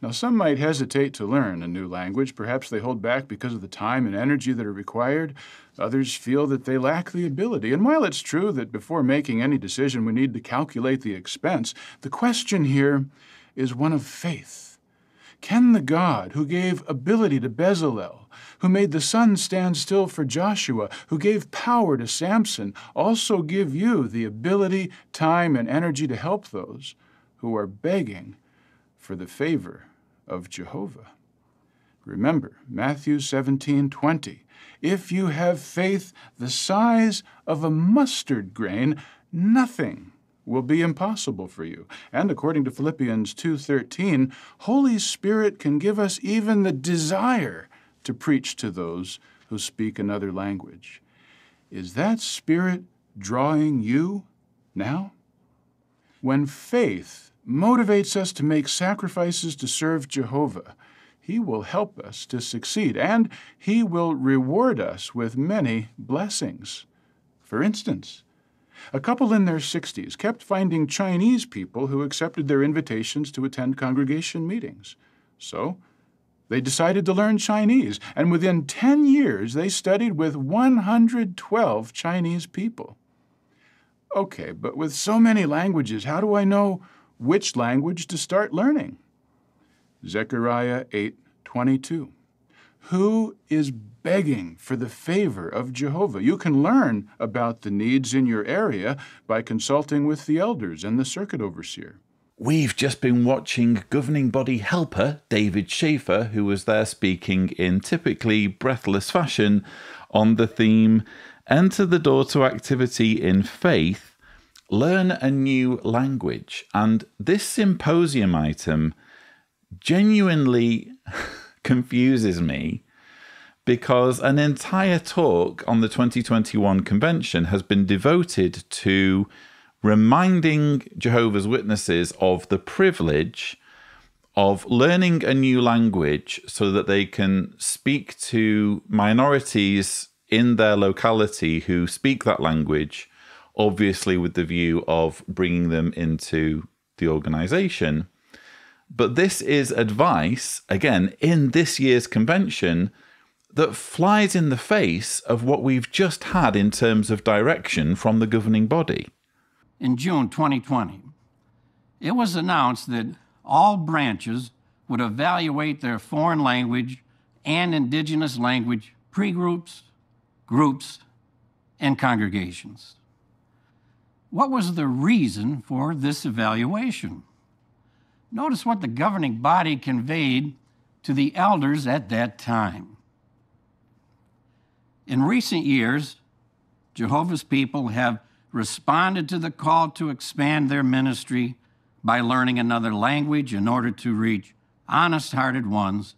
Now, some might hesitate to learn a new language. Perhaps they hold back because of the time and energy that are required. Others feel that they lack the ability. And while it's true that before making any decision we need to calculate the expense, the question here is one of faith. Can the God who gave ability to Bezalel, who made the sun stand still for Joshua, who gave power to Samson, also give you the ability, time, and energy to help those who are begging for the favor of Jehovah? Remember, Matthew 17:20. If you have faith the size of a mustard grain, nothing will be impossible for you. And according to Philippians 2:13, Holy Spirit can give us even the desire to preach to those who speak another language. Is that Spirit drawing you now? When faith motivates us to make sacrifices to serve Jehovah, He will help us to succeed, and He will reward us with many blessings. For instance, a couple in their 60s kept finding Chinese people who accepted their invitations to attend congregation meetings. So they decided to learn Chinese, and within 10 years they studied with 112 Chinese people. Okay, but with so many languages, how do I know which language to start learning? Zechariah 8:22. Who is begging for the favor of Jehovah? You can learn about the needs in your area by consulting with the elders and the circuit overseer. We've just been watching governing body helper David Schafer, who was there speaking in typically breathless fashion on the theme, Enter the Door to Activity in Faith, Learn a New Language. And this symposium item genuinely confuses me, because an entire talk on the 2021 convention has been devoted to reminding Jehovah's Witnesses of the privilege of learning a new language so that they can speak to minorities in their locality who speak that language, obviously with the view of bringing them into the organization. But this is advice, again, in this year's convention that flies in the face of what we've just had in terms of direction from the governing body. In June 2020, it was announced that all branches would evaluate their foreign language and indigenous language pre-groups, groups, and congregations. What was the reason for this evaluation? Notice what the governing body conveyed to the elders at that time. In recent years, Jehovah's people have responded to the call to expand their ministry by learning another language in order to reach honest-hearted ones,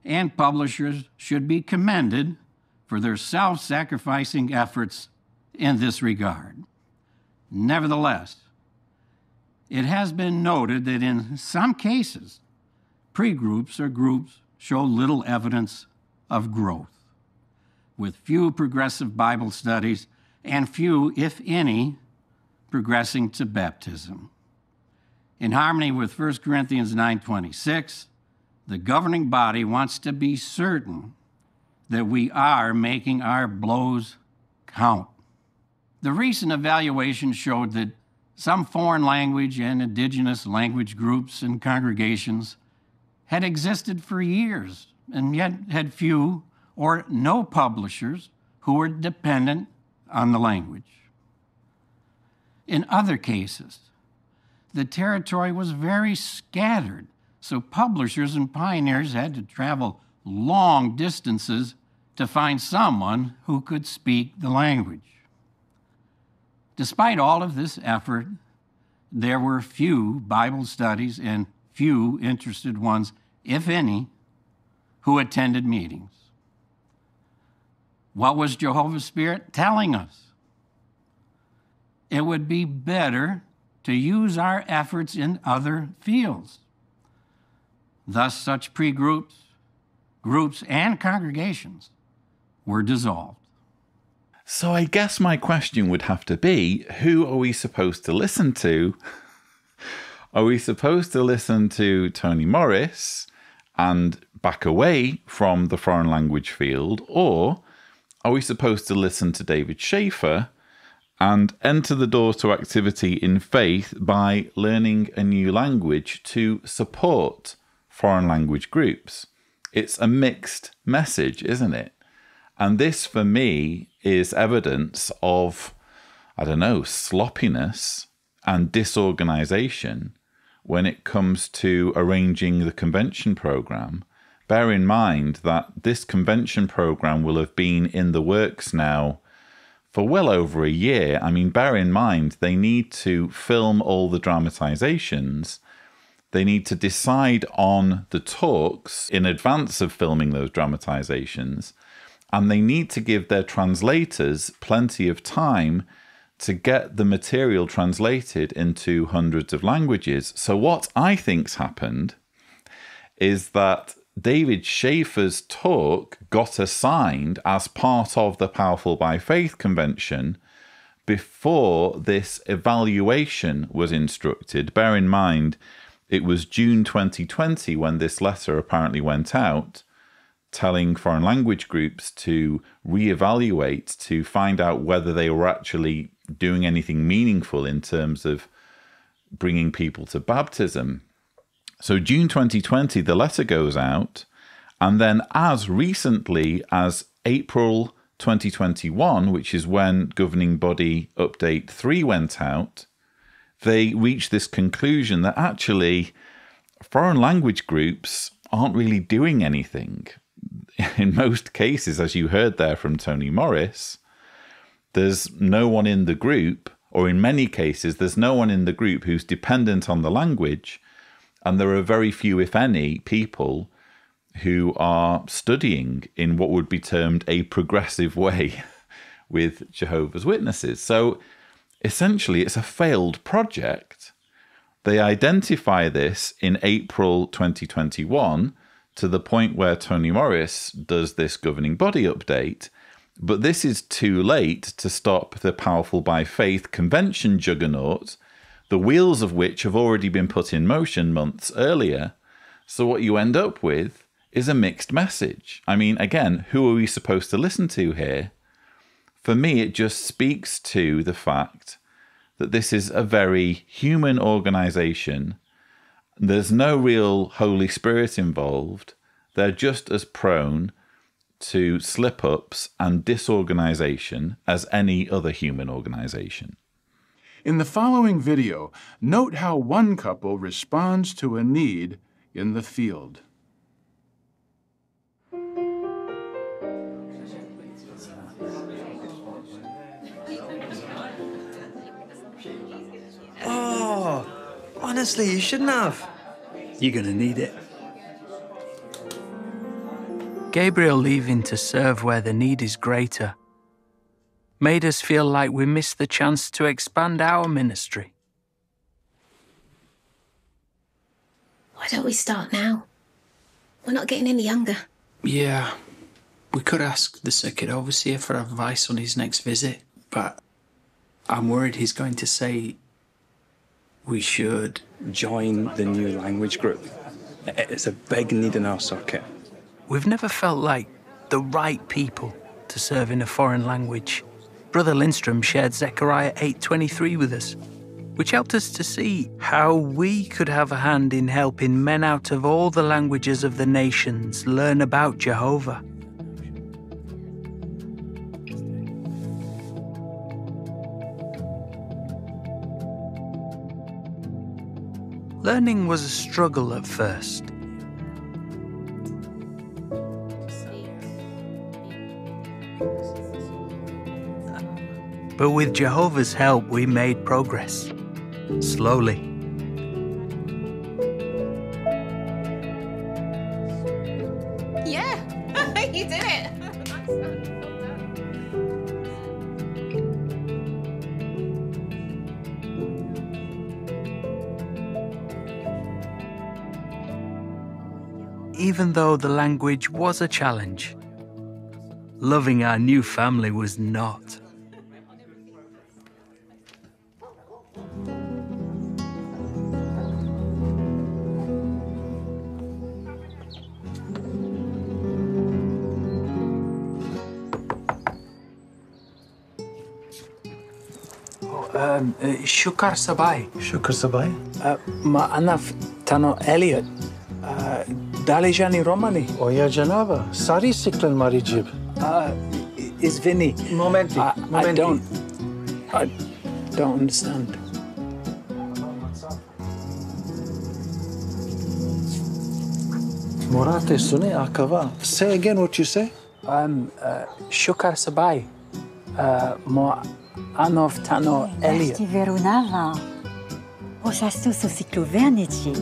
and publishers should be commended for their self-sacrificing efforts in this regard. Nevertheless, it has been noted that in some cases, pre-groups or groups show little evidence of growth, with few progressive Bible studies and few, if any, progressing to baptism. In harmony with 1 Corinthians 9:26, the governing body wants to be certain that we are making our blows count. The recent evaluation showed that some foreign language and indigenous language groups and congregations had existed for years and yet had few or no publishers who were dependent on the language. In other cases, the territory was very scattered, so publishers and pioneers had to travel long distances to find someone who could speak the language. Despite all of this effort, there were few Bible studies and few interested ones, if any, who attended meetings. What was Jehovah's Spirit telling us? It would be better to use our efforts in other fields. Thus, such pre-groups, groups, and congregations were dissolved. So I guess my question would have to be, who are we supposed to listen to? Are we supposed to listen to Tony Morris and back away from the foreign language field, or are we supposed to listen to David Schafer and enter the door to activity in faith by learning a new language to support foreign language groups? It's a mixed message, isn't it? And this, for me, is evidence of, I don't know, sloppiness and disorganization when it comes to arranging the convention program. Bear in mind that this convention program will have been in the works now for well over a year. I mean, bear in mind, they need to film all the dramatizations. They need to decide on the talks in advance of filming those dramatizations. And they need to give their translators plenty of time to get the material translated into hundreds of languages. So what I think's happened is that David Schafer's talk got assigned as part of the Powerful by Faith convention before this evaluation was instructed. Bear in mind, it was June 2020 when this letter apparently went out, telling foreign language groups to reevaluate, to find out whether they were actually doing anything meaningful in terms of bringing people to baptism. So June 2020, the letter goes out, and then as recently as April 2021, which is when Governing Body Update 3 went out, they reached this conclusion that actually foreign language groups aren't really doing anything. In most cases, as you heard there from Tony Morris, there's no one in the group, or in many cases, there's no one in the group who's dependent on the language. And there are very few, if any, people who are studying in what would be termed a progressive way with Jehovah's Witnesses. So essentially, it's a failed project. They identify this in April 2021 to the point where Tony Morris does this governing body update. But this is too late to stop the Powerful by Faith convention juggernaut, the wheels of which have already been put in motion months earlier. So what you end up with is a mixed message. I mean, again, who are we supposed to listen to here? For me, it just speaks to the fact that this is a very human organization. There's no real Holy Spirit involved. They're just as prone to slip-ups and disorganization as any other human organization. In the following video, note how one couple responds to a need in the field. Oh, honestly, you shouldn't have. You're gonna need it. Gabriel leaving to serve where the need is greater made us feel like we missed the chance to expand our ministry. Why don't we start now? We're not getting any younger. Yeah, we could ask the circuit overseer for advice on his next visit, but I'm worried he's going to say we should Join the new language group. It's a big need in our circuit. We've never felt like the right people to serve in a foreign language. Brother Lindstrom shared Zechariah 8:23 with us, which helped us to see how we could have a hand in helping men out of all the languages of the nations learn about Jehovah. Learning was a struggle at first. But with Jehovah's help, we made progress. Slowly. Yeah, you did it. Even though the language was a challenge, loving our new family was not. Shukar Sabai. Shukr Sabai? Ma anaf tano Elliot. Dalijani Romani. Oya Janaba. Sari Siklan Marijib. Is Vinny. Momenti. I don't understand. Morate Sune Akava. Say again what you say. Shukar Sabai. Ma anaf tano Elliot. Esti verunava. Osastu susikluvernici.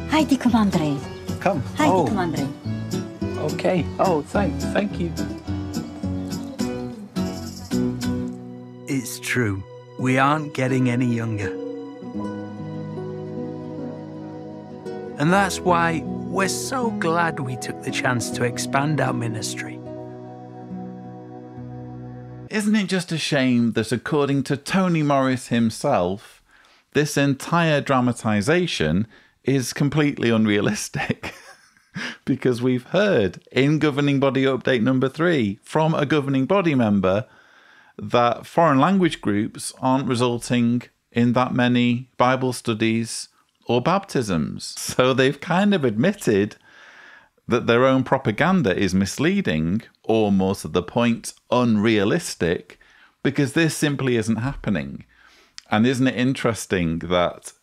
Haidi comandre. Come. Haidi comandre. Okay. Oh, thank you. It's true. We aren't getting any younger. And that's why we're so glad we took the chance to expand our ministry. Isn't it just a shame that, according to Tony Morris himself, this entire dramatisation is completely unrealistic? Because we've heard in Governing Body Update number 3 from a governing body member that foreign language groups aren't resulting in that many Bible studies or baptisms. So they've kind of admitted that their own propaganda is misleading, or more to the point, unrealistic, because this simply isn't happening. And isn't it interesting that,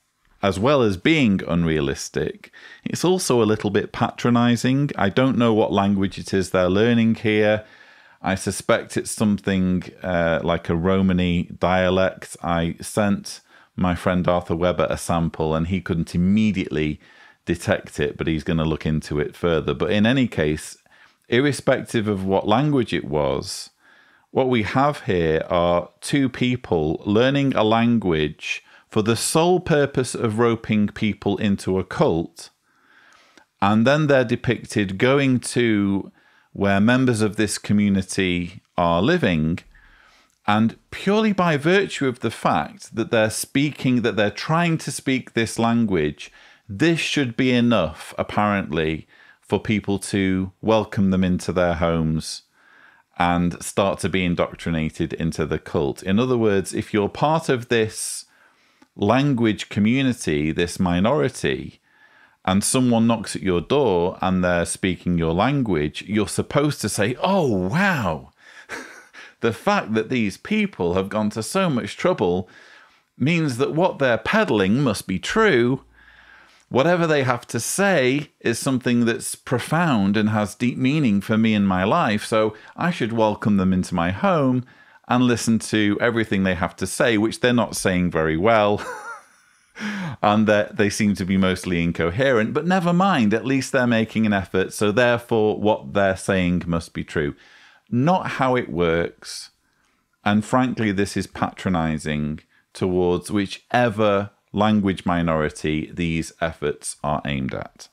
as well as being unrealistic, it's also a little bit patronising? I don't know what language it is they're learning here. I suspect it's something like a Romani dialect. I sent my friend Arthur Webber a sample and he couldn't immediately detect it, but he's going to look into it further. But in any case, irrespective of what language it was, what we have here are two people learning a language for the sole purpose of roping people into a cult. And then they're depicted going to where members of this community are living, and purely by virtue of the fact that they're trying to speak this language, this should be enough, apparently, for people to welcome them into their homes and start to be indoctrinated into the cult. In other words, if you're part of this language community, this minority, and someone knocks at your door and they're speaking your language, you're supposed to say, oh, wow, the fact that these people have gone to so much trouble means that what they're peddling must be true. Whatever they have to say is something that's profound and has deep meaning for me in my life, so I should welcome them into my home and listen to everything they have to say, which they're not saying very well. And that they seem to be mostly incoherent, but never mind, at least they're making an effort, so therefore what they're saying must be true. Not how it works, and frankly this is patronising towards whichever language minority these efforts are aimed at.